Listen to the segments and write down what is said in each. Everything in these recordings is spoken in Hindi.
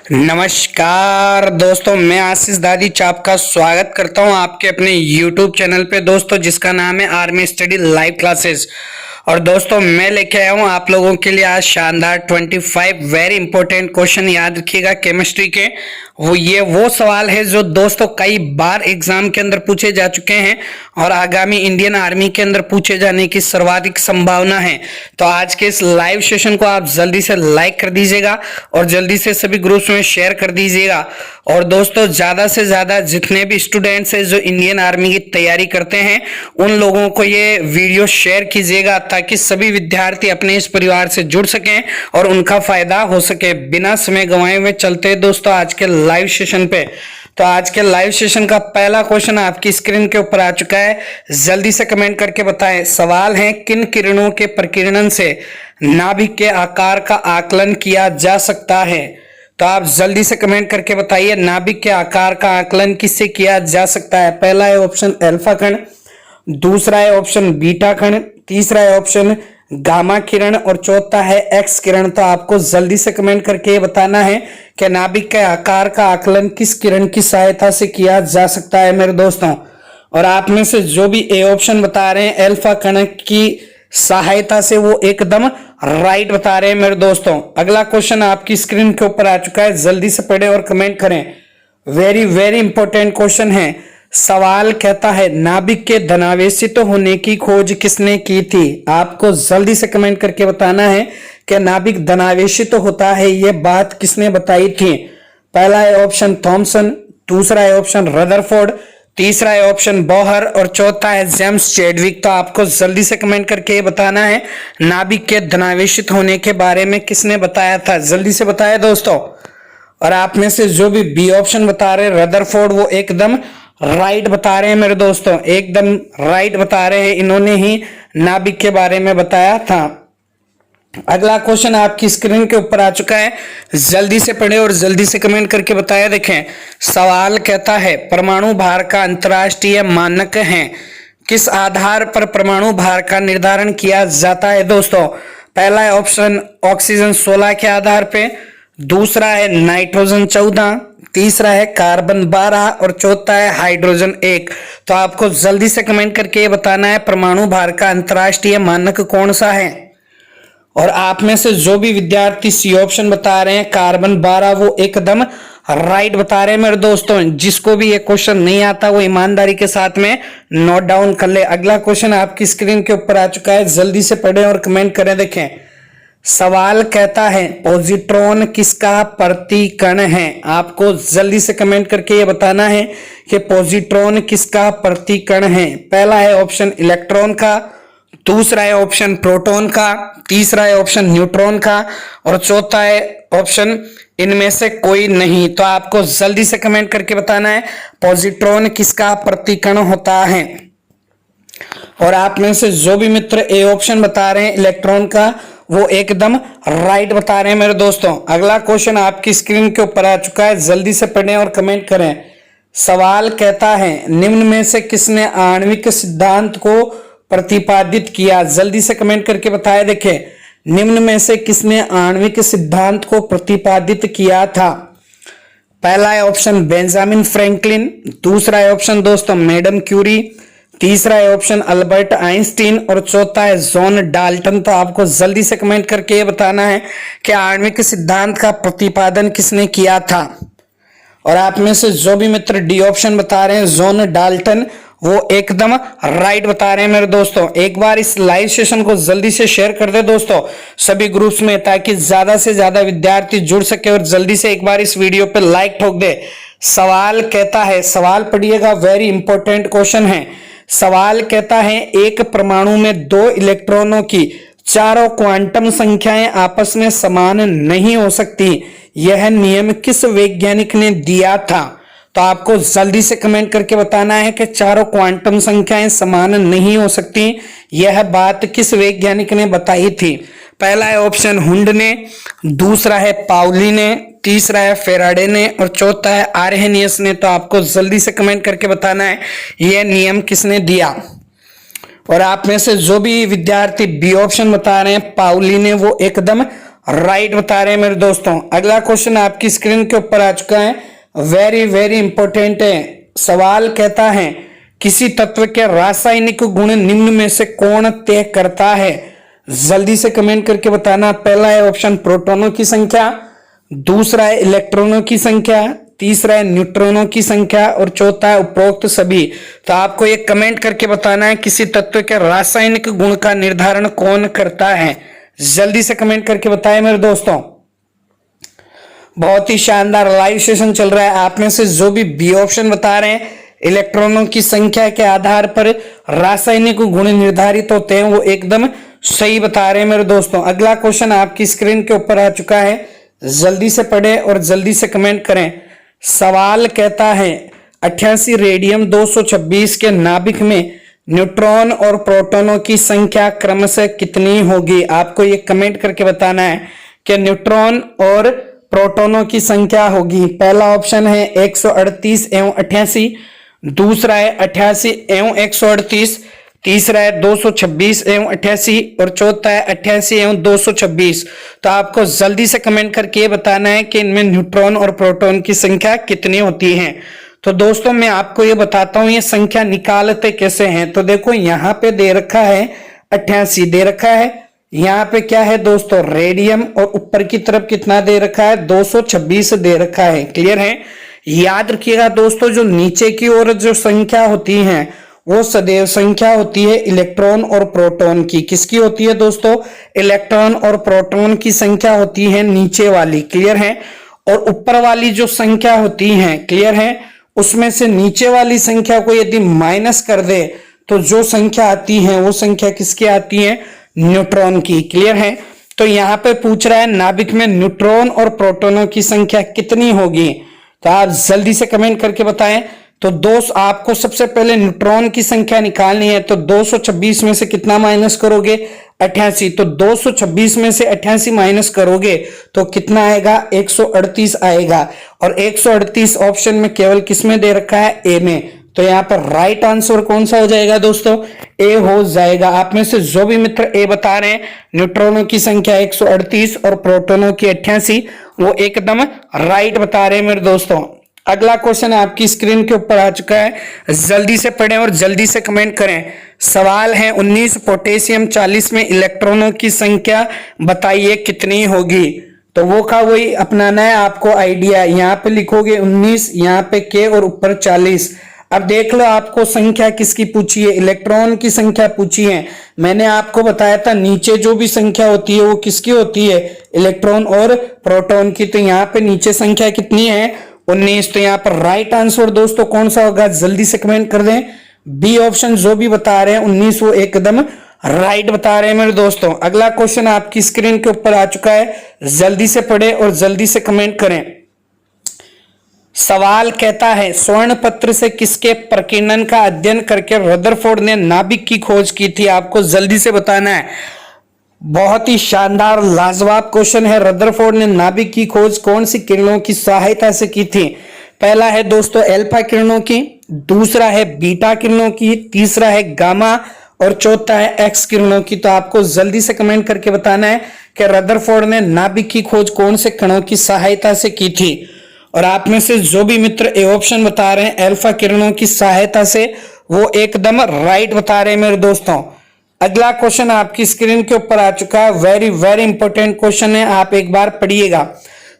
नमस्कार दोस्तों, मैं आशीष दादी चाप का स्वागत करता हूं आपके अपने YouTube चैनल पे दोस्तों, जिसका नाम है आर्मी स्टडी लाइव क्लासेस। और दोस्तों मैं लेके आया हूं आप लोगों के लिए आज शानदार 25 वेरी इंपॉर्टेंट क्वेश्चन। याद रखिएगा केमिस्ट्री के। वो सवाल है जो दोस्तों कई बार एग्जाम के अंदर पूछे जा चुके हैं और आगामी इंडियन आर्मी के अंदर पूछे जाने की सर्वाधिक संभावना है। तो आज के इस लाइव सेशन को आप जल्दी से लाइक कर दीजिएगा और जल्दी से सभी ग्रुप्स में शेयर कर दीजिएगा। और दोस्तों ज्यादा से ज्यादा जितने भी स्टूडेंट्स हैं जो इंडियन आर्मी की तैयारी करते हैं उन लोगों को ये वीडियो शेयर कीजिएगा, ताकि सभी विद्यार्थी अपने इस परिवार से जुड़ सकें और उनका फायदा हो सके। बिना समय गंवाए हुए चलते हैं दोस्तों आज के लाइव सेशन पे। तो आज के लाइव सेशन का पहला क्वेश्चन आपकी स्क्रीन के ऊपर आ चुका है, जल्दी से कमेंट करके बताएं। सवाल है, किन किरणों के प्रकीर्णन से नाभिक के आकार का आकलन किया जा सकता है? तो आप जल्दी से कमेंट करके बताइए, नाभिक के आकार का आकलन किससे किया जा सकता है? पहला है ऑप्शन अल्फा कण, दूसरा है ऑप्शन बीटा कण, तीसरा है ऑप्शन गामा किरण और चौथा है एक्स किरण। तो आपको जल्दी से कमेंट करके बताना है कि नाभिक के आकार का आकलन किस किरण की सहायता से किया जा सकता है मेरे दोस्तों। और आप में से जो भी ए ऑप्शन बता रहे हैं अल्फा कण की सहायता से, वो एकदम राइट बता रहे हैं मेरे दोस्तों। अगला क्वेश्चन आपकी स्क्रीन के ऊपर आ चुका है, जल्दी से पढ़ें और कमेंट करें। वेरी वेरी इंपॉर्टेंट क्वेश्चन है। सवाल कहता है, नाभिक के धनावेशित होने की खोज किसने की थी? आपको जल्दी से कमेंट करके बताना है कि नाभिक धनावेशित होता है, यह बात किसने बताई थी? पहला है ऑप्शन थॉमसन, दूसरा है ऑप्शन रदरफोर्ड, तीसरा है ऑप्शन बोहर और चौथा है जेम्स चैडविक। तो आपको जल्दी से कमेंट करके बताना है नाभिक के धनावेशित होने के बारे में किसने बताया था। जल्दी से बताया दोस्तों। और आप में से जो भी बी ऑप्शन बता रहे रदरफोर्ड, वो एकदम राइट बता रहे हैं मेरे दोस्तों, एकदम राइट बता रहे हैं। इन्होंने ही नाभिक के बारे में बताया था। अगला क्वेश्चन आपकी स्क्रीन के ऊपर आ चुका है, जल्दी से पढ़े और जल्दी से कमेंट करके बताया। देखें, सवाल कहता है, परमाणु भार का अंतर्राष्ट्रीय मानक है, किस आधार पर परमाणु भार का निर्धारण किया जाता है दोस्तों? पहला है ऑप्शन ऑक्सीजन 16 के आधार पे, दूसरा है नाइट्रोजन 14, तीसरा है कार्बन 12 और चौथा है हाइड्रोजन 1। तो आपको जल्दी से कमेंट करके बताना है परमाणु भार का अंतर्राष्ट्रीय मानक कौन सा है। और आप में से जो भी विद्यार्थी सी ऑप्शन बता रहे हैं कार्बन 12, वो एकदम राइट बता रहे हैं मेरे दोस्तों। जिसको भी ये क्वेश्चन नहीं आता वो ईमानदारी के साथ में नोट डाउन कर ले। अगला क्वेश्चन आपकी स्क्रीन के ऊपर आ चुका है, जल्दी से पढ़ें और कमेंट करें। देखें, सवाल कहता है, पॉजिट्रॉन किसका प्रतिकण है? आपको जल्दी से कमेंट करके ये बताना है कि पॉजिट्रॉन किसका प्रतिकण है। पहला है ऑप्शन इलेक्ट्रॉन का, दूसरा है ऑप्शन प्रोटॉन का, तीसरा है ऑप्शन न्यूट्रॉन का और चौथा है ऑप्शन इनमें से कोई नहीं। तो आपको जल्दी से कमेंट करके बताना है पॉजिट्रॉन किसका प्रतिकण होता है। और आप में से जो भी मित्र ए ऑप्शन बता रहे हैं इलेक्ट्रॉन का, वो एकदम राइट बता रहे हैं मेरे दोस्तों। अगला क्वेश्चन आपकी स्क्रीन के ऊपर आ चुका है, जल्दी से पढ़ें और कमेंट करें। सवाल कहता है, निम्न में से किसने आणविक सिद्धांत को प्रतिपादित किया? जल्दी से कमेंट करके बताया। देखें, निम्न में से किसने आणविक सिद्धांत को प्रतिपादित किया था? पहला है ऑप्शन बेंजामिन फ्रैंकलिन, दूसरा है ऑप्शन दोस्तों मैडम क्यूरी, तीसरा है ऑप्शन अल्बर्ट आइंस्टीन और चौथा है जॉन डाल्टन। तो आपको जल्दी से कमेंट करके ये बताना है कि आणविक सिद्धांत का प्रतिपादन किसने किया था। और आप में से जो भी मित्र डी ऑप्शन बता रहे हैं जॉन डाल्टन, वो एकदम राइट बता रहे हैं मेरे दोस्तों। एक बार इस लाइव सेशन को जल्दी से शेयर कर दे दोस्तों सभी ग्रुप्स में, ताकि ज्यादा से ज्यादा विद्यार्थी जुड़ सके। और जल्दी से एक बार इस वीडियो पे लाइक ठोक दे। सवाल कहता है, सवाल पढ़िएगा, वेरी इंपॉर्टेंट क्वेश्चन है। सवाल कहता है, एक परमाणु में दो इलेक्ट्रॉनों की चारों क्वांटम संख्याएं आपस में समान नहीं हो सकती, यह नियम किस वैज्ञानिक ने दिया था? तो आपको जल्दी से कमेंट करके बताना है कि चारों क्वांटम संख्याएं समान नहीं हो सकती, यह बात किस वैज्ञानिक ने बताई थी? पहला है ऑप्शन हुंड ने, दूसरा है पाउली ने, तीसरा है फेराडे ने और चौथा है आर्हेनियस ने। तो आपको जल्दी से कमेंट करके बताना है यह नियम किसने दिया। और आप में से जो भी विद्यार्थी बी ऑप्शन बता रहे हैं पाउली ने, वो एकदम राइट बता रहे हैं मेरे दोस्तों। अगला क्वेश्चन आपकी स्क्रीन के ऊपर आ चुका है, वेरी वेरी इंपॉर्टेंट है। सवाल कहता है किसी तत्व के रासायनिक गुण निम्न में से कौन तय करता है? जल्दी से कमेंट करके बताना। पहला है ऑप्शन प्रोटॉनों की संख्या, दूसरा है इलेक्ट्रॉनों की संख्या, तीसरा है न्यूट्रॉनों की संख्या और चौथा है उपरोक्त सभी। तो आपको ये कमेंट करके बताना है किसी तत्व के रासायनिक गुण का निर्धारण कौन करता है। जल्दी से कमेंट करके बताएं मेरे दोस्तों। बहुत ही शानदार लाइव सेशन चल रहा है। आप में से जो भी बी ऑप्शन बता रहे हैं इलेक्ट्रॉनों की संख्या के आधार पर रासायनिक गुण निर्धारित होते हैं, वो एकदम सही बता रहे हैं मेरे दोस्तों। अगला क्वेश्चन आपकी स्क्रीन के ऊपर आ चुका है, जल्दी से पढ़ें और जल्दी से कमेंट करें। सवाल कहता है 88 रेडियम 226 के नाभिक में न्यूट्रॉन और प्रोटॉनों की संख्या क्रमशः कितनी होगी? आपको ये कमेंट करके बताना है कि न्यूट्रॉन और प्रोटॉनों की संख्या होगी। पहला ऑप्शन है 138 एवं 88, दूसरा है 88 एवं 138, तीसरा है 226 एवं 88 और चौथा है 88 एवं 226। तो आपको जल्दी से कमेंट करके ये बताना है कि इनमें न्यूट्रॉन और प्रोटॉन की संख्या कितनी होती है। तो दोस्तों मैं आपको ये बताता हूं ये संख्या निकालते कैसे हैं। तो देखो यहाँ पे दे रखा है 88 दे रखा है, यहाँ पे क्या है दोस्तों रेडियम और ऊपर की तरफ कितना दे रखा है 226 दे रखा है। क्लियर है? याद रखिएगा दोस्तों जो नीचे की ओर जो संख्या होती है वो सदैव संख्या होती है इलेक्ट्रॉन और प्रोटॉन की। किसकी होती है दोस्तों? इलेक्ट्रॉन और प्रोटॉन की संख्या होती है नीचे वाली। क्लियर है? और ऊपर वाली जो संख्या होती है, क्लियर है, उसमें से नीचे वाली संख्या को यदि माइनस कर दे तो जो संख्या आती है वो संख्या किसकी आती है? न्यूट्रॉन की। क्लियर है? तो यहाँ पे पूछ रहा है नाभिक में न्यूट्रॉन और प्रोटॉनों की संख्या कितनी होगी। तो आप जल्दी से कमेंट करके बताएं। तो आपको सबसे पहले न्यूट्रॉन की संख्या निकालनी है। तो 226 में से कितना माइनस करोगे? 88। तो 226 में से 88 माइनस करोगे तो कितना आएगा? 138 आएगा। और 138 ऑप्शन में केवल किस में दे रखा है? ए में। तो यहाँ पर राइट आंसर कौन सा हो जाएगा दोस्तों? ए हो जाएगा। आप में से जो भी मित्र ए बता रहे हैं न्यूट्रॉनों की संख्या 138 और प्रोटॉनों की 88, वो एकदम राइट बता रहे हैं मेरे दोस्तों। अगला क्वेश्चन आपकी स्क्रीन के ऊपर आ चुका है, जल्दी से पढ़ें और जल्दी से कमेंट करें। सवाल है 19 पोटेशियम 40 में इलेक्ट्रॉनों की संख्या बताइए कितनी होगी। तो वो का वही अपनाना है आपको आइडिया। यहाँ पे लिखोगे 19, यहाँ पे के और ऊपर 40। अब देख लो आपको संख्या किसकी पूछी है? इलेक्ट्रॉन की संख्या पूछी है। मैंने आपको बताया था नीचे जो भी संख्या होती है वो किसकी होती है? इलेक्ट्रॉन और प्रोटॉन की। तो यहाँ पे नीचे संख्या कितनी है? 19। तो यहाँ पर राइट आंसर दोस्तों कौन सा होगा? जल्दी से कमेंट कर दें। बी ऑप्शन जो भी बता रहे हैं 19 वो एकदम राइट बता रहे हैं मेरे दोस्तों। अगला क्वेश्चन आपकी स्क्रीन के ऊपर आ चुका है, जल्दी से पढ़े और जल्दी से कमेंट करें। सवाल कहता है स्वर्ण पत्र से किसके प्रकीर्णन का अध्ययन करके रदरफोर्ड ने नाभिक की खोज की थी? आपको जल्दी से बताना है। बहुत ही शानदार लाजवाब क्वेश्चन है। रदरफोर्ड ने नाभिक की खोज कौन सी किरणों की सहायता से की थी? पहला है दोस्तों अल्फा किरणों की, दूसरा है बीटा किरणों की, तीसरा है गामा और चौथा है एक्स किरणों की। तो आपको जल्दी से कमेंट करके बताना है कि रदरफोर्ड ने नाभिक की खोज कौन से कणों की सहायता से की थी। और आप में से जो भी मित्र ए ऑप्शन बता रहे हैं अल्फा किरणों की सहायता से, वो एकदम राइट बता रहे हैं मेरे दोस्तों। अगला क्वेश्चन आपकी स्क्रीन के ऊपर आ चुका है, वेरी वेरी इंपॉर्टेंट क्वेश्चन है, आप एक बार पढ़िएगा।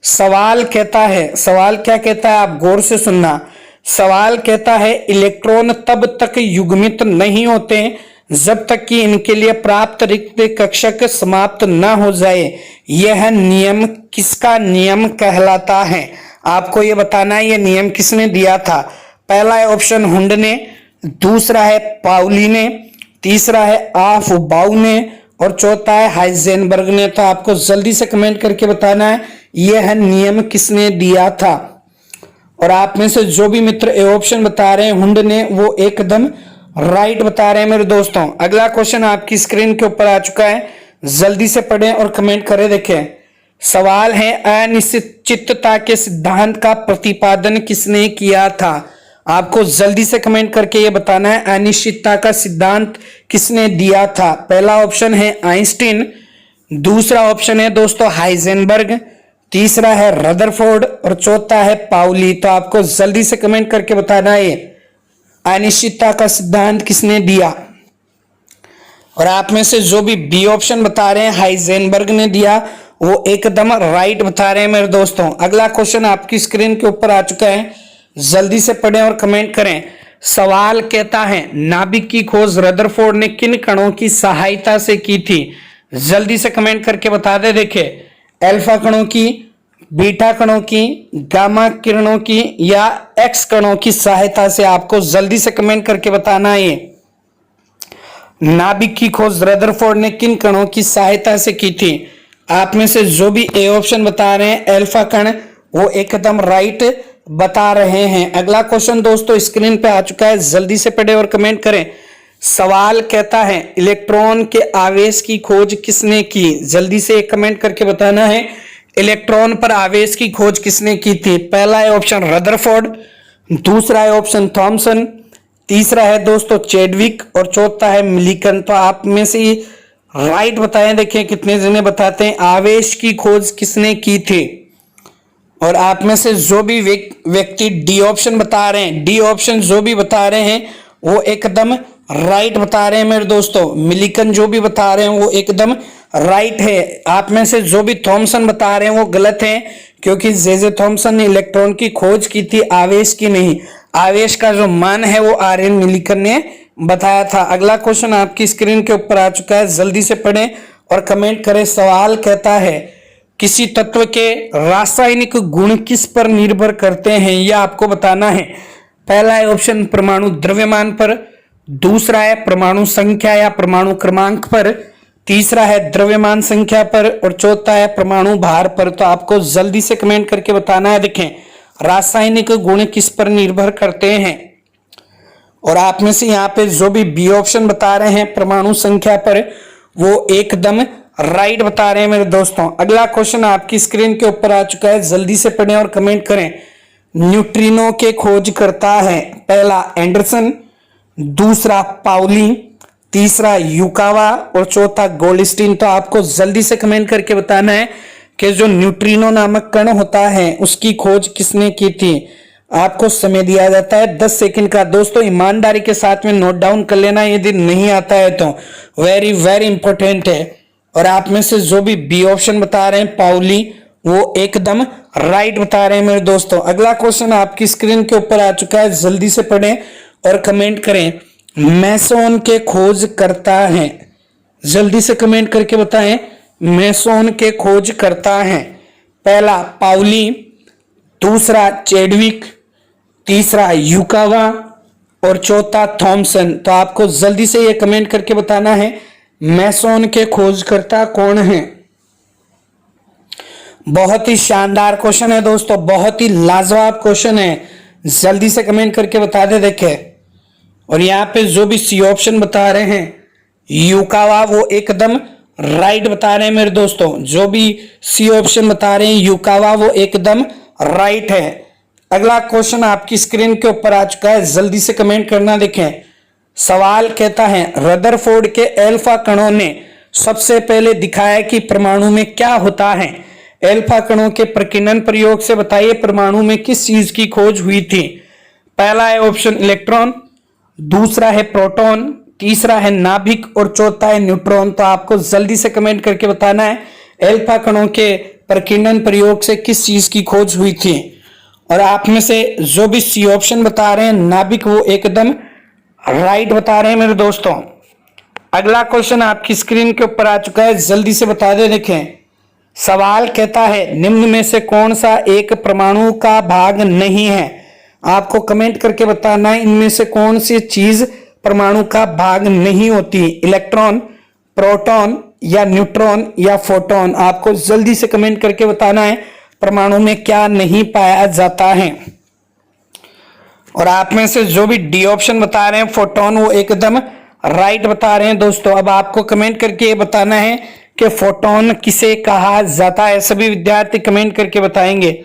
सवाल कहता है, सवाल क्या कहता है आप गौर से सुनना। सवाल कहता है इलेक्ट्रॉन तब तक युग्मित नहीं होते जब तक कि इनके लिए प्राप्त रिक्त कक्षक समाप्त न हो जाए। यह नियम किसका नियम कहलाता है? आपको यह बताना है ये नियम किसने दिया था। पहला है ऑप्शन हुंड ने, दूसरा है पाउली ने, तीसरा है आफ बाउ ने और चौथा है हाइजेनबर्ग ने। तो आपको जल्दी से कमेंट करके बताना है यह नियम किसने दिया था। और आप में से जो भी मित्र ए ऑप्शन बता रहे हैं हुंड ने, वो एकदम राइट बता रहे हैं मेरे दोस्तों। अगला क्वेश्चन आपकी स्क्रीन के ऊपर आ चुका है, जल्दी से पढ़ें और कमेंट करें। देखें सवाल है अनिश्चितता के सिद्धांत का प्रतिपादन किसने किया था? आपको जल्दी से कमेंट करके ये बताना है अनिश्चितता का सिद्धांत किसने दिया था। पहला ऑप्शन है आइंस्टीन, दूसरा ऑप्शन है दोस्तों हाइजेनबर्ग, तीसरा है रदरफोर्ड और चौथा है पाउली। तो आपको जल्दी से कमेंट करके बताना है अनिश्चितता का सिद्धांत किसने दिया। और आप में से जो भी बी ऑप्शन बता रहे हैं हाइजेनबर्ग ने दिया, वो एकदम राइट बता रहे हैं मेरे दोस्तों। अगला क्वेश्चन आपकी स्क्रीन के ऊपर आ चुका है, जल्दी से पढ़ें और कमेंट करें। सवाल कहता है नाभिक की खोज रदरफोर्ड ने किन कणों की सहायता से की थी। जल्दी से कमेंट करके बता दे। देखिए, अल्फा कणों की, बीटा कणों की, गामा किरणों की या एक्स कणों की सहायता से। आपको जल्दी से कमेंट करके बताना है नाभिक की खोज रदरफोर्ड ने किन कणों की सहायता से की थी। आप में से जो भी ए ऑप्शन बता रहे हैं अल्फा कण, वो एकदम राइट बता रहे हैं। अगला क्वेश्चन दोस्तों स्क्रीन पे आ चुका है, जल्दी से पढ़े और कमेंट करें। सवाल कहता है इलेक्ट्रॉन के आवेश की खोज किसने की। जल्दी से एक कमेंट करके बताना है इलेक्ट्रॉन पर आवेश की खोज किसने की थी। पहला है ऑप्शन रदरफोर्ड, दूसरा है ऑप्शन थॉमसन, तीसरा है दोस्तों चैडविक और चौथा है मिलिकन। तो आप में से राइट बताएं। देखिए कितने जने बताते हैं आवेश की खोज किसने की थी। और आप में से जो भी व्यक्ति डी ऑप्शन बता रहे हैं, डी ऑप्शन जो भी बता रहे हैं वो एकदम राइट बता रहे हैं मेरे दोस्तों। मिलिकन जो भी बता रहे हैं वो एकदम राइट है। आप में से जो भी थॉमसन बता रहे हैं वो गलत है, क्योंकि जे थॉमसन ने इलेक्ट्रॉन की खोज की थी, आवेश की नहीं। आवेश का जो मान है वो आर एन मिलिकन ने बताया था। अगला क्वेश्चन आपकी स्क्रीन के ऊपर आ चुका है, जल्दी से पढ़ें और कमेंट करें। सवाल कहता है किसी तत्व के रासायनिक गुण किस पर निर्भर करते हैं, यह आपको बताना है। पहला है ऑप्शन परमाणु द्रव्यमान पर, दूसरा है परमाणु संख्या या परमाणु क्रमांक पर, तीसरा है द्रव्यमान संख्या पर और चौथा है परमाणु भार पर। तो आपको जल्दी से कमेंट करके बताना है। देखें रासायनिक गुण किस पर निर्भर करते हैं। और आप में से यहाँ पे जो भी बी ऑप्शन बता रहे हैं परमाणु संख्या पर, वो एकदम राइट बता रहे हैं मेरे दोस्तों। अगला क्वेश्चन आपकी स्क्रीन के ऊपर आ चुका है, जल्दी से पढ़ें और कमेंट करें। न्यूट्रिनो के खोज करता है पहला एंडरसन, दूसरा पाउली, तीसरा युकावा और चौथा गोल्डस्टीन। तो आपको जल्दी से कमेंट करके बताना है कि जो न्यूट्रिनो नामक कण होता है उसकी खोज किसने की थी। आपको समय दिया जाता है 10 सेकंड का। दोस्तों ईमानदारी के साथ में नोट डाउन कर लेना, यदि नहीं आता है तो वेरी वेरी इंपॉर्टेंट है। और आप में से जो भी बी ऑप्शन बता रहे हैं पाउली, वो एकदम राइट बता रहे हैं मेरे दोस्तों। अगला क्वेश्चन आपकी स्क्रीन के ऊपर आ चुका है, जल्दी से पढ़ें और कमेंट करें। मैसोन के खोज करता है, जल्दी से कमेंट करके बताएं। मैसोन के खोज करता है पहला पाउली, दूसरा चैडविक, तीसरा युकावा और चौथा थॉमसन। तो आपको जल्दी से ये कमेंट करके बताना है मैसोन के खोजकर्ता कौन है। बहुत ही शानदार क्वेश्चन है दोस्तों, बहुत ही लाजवाब क्वेश्चन है, जल्दी से कमेंट करके बता दे। देखे और यहाँ पे जो भी सी ऑप्शन बता रहे हैं युकावा, वो एकदम राइट बता रहे हैं मेरे दोस्तों। जो भी सी ऑप्शन बता रहे हैं युकावा, वो एकदम राइट है। अगला क्वेश्चन आपकी स्क्रीन के ऊपर आ चुका है, जल्दी से कमेंट करना। देखें सवाल कहता है रदरफोर्ड के अल्फा कणों ने सबसे पहले दिखाया कि परमाणु में क्या होता है। अल्फा कणों के प्रकीर्णन प्रयोग से बताइए परमाणु में किस चीज की खोज हुई थी। पहला है ऑप्शन इलेक्ट्रॉन, दूसरा है प्रोटॉन, तीसरा है नाभिक और चौथा है न्यूट्रॉन। तो आपको जल्दी से कमेंट करके बताना है अल्फा कणों के प्रकीर्णन प्रयोग से किस चीज की खोज हुई थी। और आप में से जो भी सी ऑप्शन बता रहे हैं नाभिक, वो एकदम राइट बता रहे हैं मेरे दोस्तों। अगला क्वेश्चन आपकी स्क्रीन के ऊपर आ चुका है, जल्दी से बता दे। देखें सवाल कहता है निम्न में से कौन सा एक परमाणु का भाग नहीं है। आपको कमेंट करके बताना है इनमें से कौन सी चीज परमाणु का भाग नहीं होती। इलेक्ट्रॉन, प्रोटॉन या न्यूट्रॉन या फोटोन। आपको जल्दी से कमेंट करके बताना है परमाणु में क्या नहीं पाया जाता है। और आप में से जो भी डी ऑप्शन बता रहे हैं फोटोन, वो एकदम राइट बता रहे हैं दोस्तों। अब आपको कमेंट करके ये बताना है कि फोटोन किसे कहा जाता है। सभी विद्यार्थी कमेंट करके बताएंगे।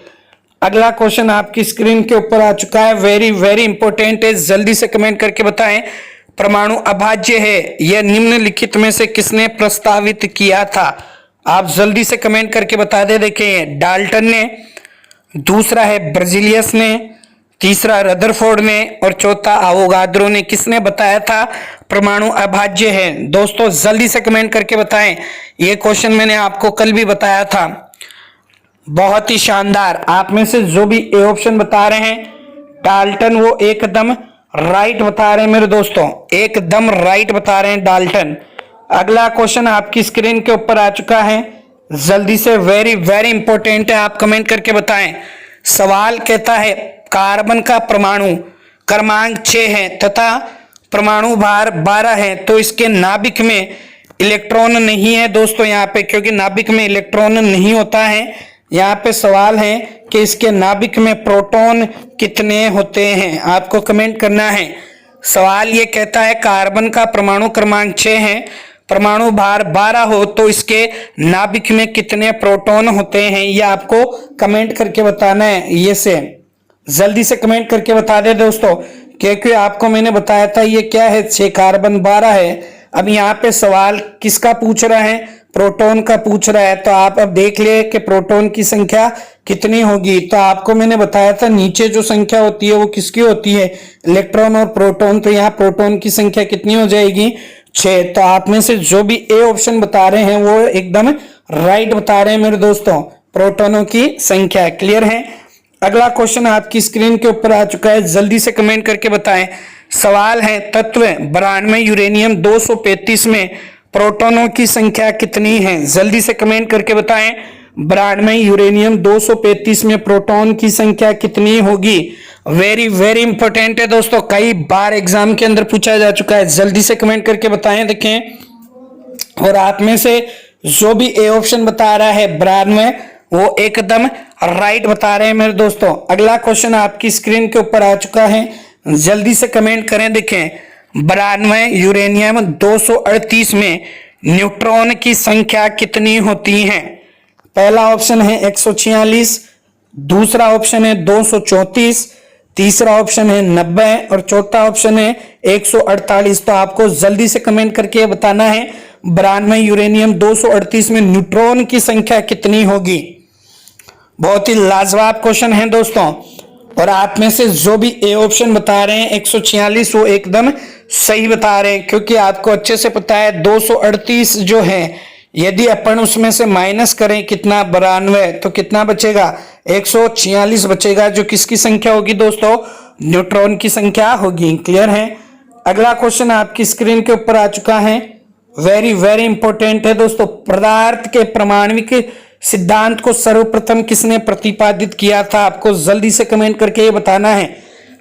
अगला क्वेश्चन आपकी स्क्रीन के ऊपर आ चुका है, वेरी वेरी इंपॉर्टेंट है, जल्दी से कमेंट करके बताएं। परमाणु अभाज्य है यह निम्नलिखित में से किसने प्रस्तावित किया था। आप जल्दी से कमेंट करके बता दे। देखें, डाल्टन ने, दूसरा है ब्रजीलियस ने, तीसरा रदरफोर्ड ने और चौथा अवोगाद्रो ने। किसने बताया था परमाणु अभाज्य है? दोस्तों जल्दी से कमेंट करके बताएं। ये क्वेश्चन मैंने आपको कल भी बताया था। बहुत ही शानदार। आप में से जो भी ए ऑप्शन बता रहे हैं डाल्टन, वो एकदम राइट बता रहे हैं मेरे दोस्तों, एकदम राइट बता रहे हैं डाल्टन। अगला क्वेश्चन आपकी स्क्रीन के ऊपर आ चुका है, जल्दी से, वेरी वेरी इंपॉर्टेंट है, आप कमेंट करके बताएं। सवाल कहता है कार्बन का परमाणु क्रमांक 6 है तथा परमाणु भार 12 है, तो इसके नाभिक में इलेक्ट्रॉन नहीं है दोस्तों यहाँ पे, क्योंकि नाभिक में इलेक्ट्रॉन नहीं होता है। यहाँ पे सवाल है कि इसके नाभिक में प्रोटॉन कितने होते हैं, आपको कमेंट करना है। सवाल ये कहता है कार्बन का परमाणु क्रमांक 6 है, परमाणु भार 12 हो, तो इसके नाभिक में कितने प्रोटॉन होते हैं, ये आपको कमेंट करके बताना है। ये से जल्दी से कमेंट करके बता दे दोस्तों, क्योंकि आपको मैंने बताया था ये क्या है, 6 कार्बन 12 है। अब यहाँ पे सवाल किसका पूछ रहा है, प्रोटॉन का पूछ रहा है। तो आप अब देख लिए कि प्रोटॉन की संख्या कितनी होगी। तो आपको मैंने बताया था नीचे जो संख्या होती है वो किसकी होती है, इलेक्ट्रॉन और प्रोटॉन। तो यहाँ प्रोटॉन की संख्या कितनी हो जाएगी, 6। तो आप में से जो भी ए ऑप्शन बता रहे हैं वो एकदम राइट बता रहे हैं मेरे दोस्तों, प्रोटॉनों की संख्या। क्लियर है? अगला क्वेश्चन आपकी स्क्रीन के ऊपर आ चुका है, जल्दी से कमेंट करके बताएं। सवाल है तत्व 92 यूरेनियम 235 में प्रोटॉनों की संख्या कितनी है? जल्दी से कमेंट करके बताएं। 92 यूरेनियम 235 में प्रोटॉन की संख्या कितनी होगी? वेरी वेरी इंपॉर्टेंट है दोस्तों, कई बार एग्जाम के अंदर पूछा जा चुका है। जल्दी से कमेंट करके बताएं। देखें, और आप में से जो भी ए ऑप्शन बता रहा है 92, वो एकदम राइट बता रहे हैं मेरे दोस्तों। अगला क्वेश्चन आपकी स्क्रीन के ऊपर आ चुका है, जल्दी से कमेंट करें। देखें, 92 यूरेनियम 238 में न्यूट्रॉन की संख्या कितनी होती है? पहला ऑप्शन है 146, दूसरा ऑप्शन है 234, तीसरा ऑप्शन है 90 और चौथा ऑप्शन है 148। तो आपको जल्दी से कमेंट करके बताना है 92 यूरेनियम 238 में न्यूट्रॉन की संख्या कितनी होगी। बहुत ही लाजवाब क्वेश्चन है दोस्तों। और आप में से जो भी ए ऑप्शन बता रहे हैं 146, वो एकदम सही बता रहे हैं, क्योंकि आपको अच्छे से पता है 238 जो है, यदि अपन उसमें से माइनस करें कितना 92, तो कितना बचेगा, 146 बचेगा, जो किसकी संख्या होगी दोस्तों, न्यूट्रॉन की संख्या होगी। क्लियर है? अगला क्वेश्चन आपकी स्क्रीन के ऊपर आ चुका है, वेरी वेरी इंपॉर्टेंट है दोस्तों। पदार्थ के परमाणविक सिद्धांत को सर्वप्रथम किसने प्रतिपादित किया था? आपको जल्दी से कमेंट करके ये बताना है।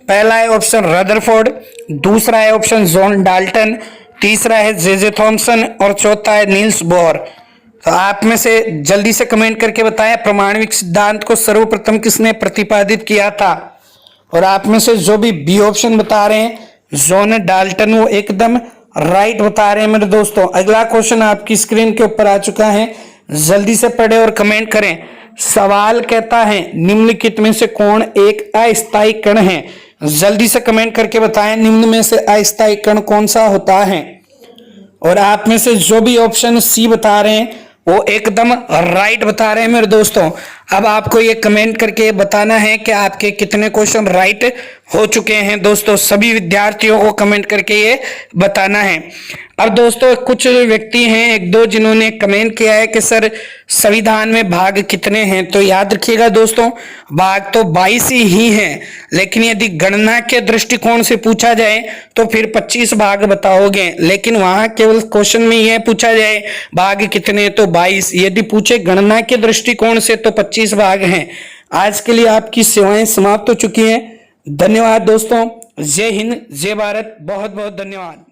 पहला है ऑप्शन रदरफोर्ड, दूसरा है ऑप्शन जॉन डाल्टन, तीसरा है जे थॉमसन और चौथा है नील्स बोर। तो आप में से जल्दी से कमेंट करके बताएं परमाणविक सिद्धांत को सर्वप्रथम किसने प्रतिपादित किया था। और आप में से जो भी बी ऑप्शन बता रहे हैं जॉन डाल्टन, वो एकदम राइट बता रहे हैं मेरे दोस्तों। अगला क्वेश्चन आपकी स्क्रीन के ऊपर आ चुका है, जल्दी से पढ़े और कमेंट करें। सवाल कहता है निम्नलिखित में से कौन एक अस्थायी कण है? जल्दी से कमेंट करके बताएं निम्न में से अस्थायी कण कौन सा होता है। और आप में से जो भी ऑप्शन सी बता रहे हैं वो एकदम राइट बता रहे हैं मेरे दोस्तों। अब आपको ये कमेंट करके बताना है कि आपके कितने क्वेश्चन राइट हो चुके हैं दोस्तों। सभी विद्यार्थियों को कमेंट करके ये बताना है। अब दोस्तों कुछ व्यक्ति हैं, एक दो, जिन्होंने कमेंट किया है कि सर संविधान में भाग कितने हैं। तो याद रखिएगा दोस्तों, भाग तो 22 ही हैं, लेकिन यदि गणना के दृष्टिकोण से पूछा जाए तो फिर 25 भाग बताओगे। लेकिन वहां केवल क्वेश्चन में यह पूछा जाए भाग कितने, तो 22। यदि पूछे गणना के दृष्टिकोण से तो 25 भाग हैं। आज के लिए आपकी सेवाएं समाप्त हो चुकी हैं। धन्यवाद दोस्तों। जय हिंद, जय भारत, बहुत बहुत धन्यवाद।